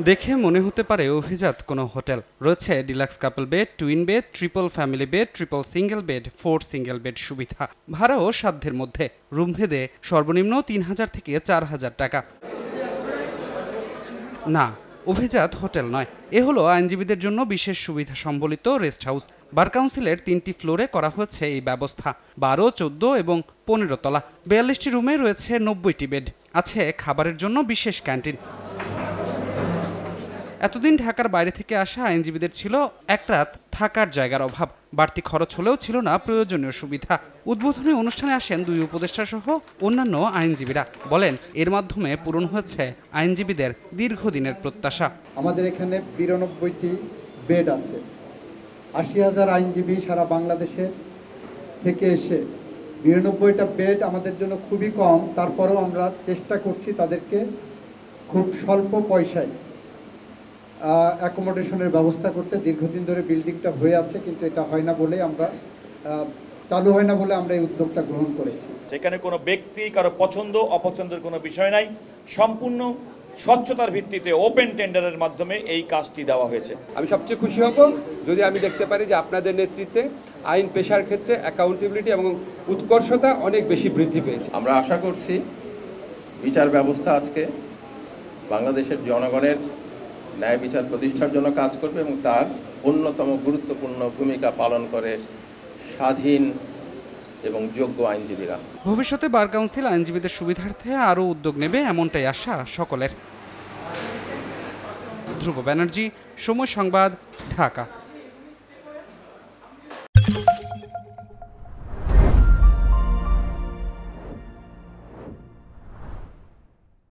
দেখে মনে হতে পারে অভিজাত কোনো হোটেল। রয়েছে ডিলাক্স কাপল bed, twin bed, triple family bed, triple single bed, 4 single bed সুবিধা। ভাড়াও সাধ্যের মধ্যে, রুম ভেদে সর্বনিম্ন ৩,০০০ থেকে ৪,০০০ টাকা। না, অভিজাত হোটেল নয়, এ হলো আইনজীবীদের জন্য বিশেষ সুবিধা সম্বলিত রেস্ট হাউস। বার কাউন্সিলের ৩টি ফ্লোরে করা হয়েছে এই ব্যবস্থা। ১২, ১৪ এবং ১৫ তলা। ৪২টি রুমে রয়েছে ৯০টি বেড। আছে খাবারের জন্য বিশেষ ক্যান্টিন। এতদিন ঢাকার বাইরে থেকে আসা আইনজীবীদের ছিল এক রাত থাকার জায়গার অভাব। বাড়তি খরচ হলেও ছিল না প্রয়োজনীয় সুবিধা। উদ্বোধনী অনুষ্ঠানে আসেন ২ উপদেষ্টা সহ অন্যান্য আইনজীবীরা। বলেন, এর মাধ্যমে পূরণ হয়েছে আইনজীবীদের দীর্ঘদিনের প্রত্যাশা। আমাদের এখানে ৯২টি বেড আছে। ৮০,০০০ আইনজীবী সারা বাংলাদেশের থেকে এসে ৯২টা বেড আমাদের জন্য খুবই কম। তারপরেও আমরা চেষ্টা করছি তাদেরকে খুব স্বল্প পয়সায় অ্যাকোমোডেশনের ব্যবস্থা করতে। দীর্ঘদিন ধরে বিল্ডিংটা হয়ে আছে, কিন্তু এটা হয় না বলে চালু হয় না বলে আমরা এই উদ্যোগটা গ্রহণ করেছি। সেখানে কোনো ব্যক্তি কারো পছন্দ অপছন্দের কোনো বিষয় নাই, সম্পূর্ণ স্বচ্ছতার ভিত্তিতে ওপেন টেন্ডারের মাধ্যমে এই কাজটি দেওয়া হয়েছে। আমি সবচেয়ে খুশি হব যদি আমি দেখতে পারি যে আপনাদের নেতৃত্বে আইন পেশার ক্ষেত্রে অ্যাকাউন্টেবিলিটি এবং উৎকর্ষতা অনেক বেশি বৃদ্ধি পেয়েছে। আমরা আশা করছি বিচার ব্যবস্থা আজকে বাংলাদেশের জনগণের ন্যায় বিচার প্রতিষ্ঠার জন্য কাজ করবে এবং তার অন্যতম গুরুত্বপূর্ণ ভূমিকা পালন করে স্বাধীন এবং যোগ্য আইনজীবীরা। ভবিষ্যতে বার কাউন্সিল আইনজীবীদের সুবিধার্থে আরও উদ্যোগ নেবে, এমনটাই আশা সকলের। ধ্রুব ব্যানার্জি, সময় সংবাদ, ঢাকা।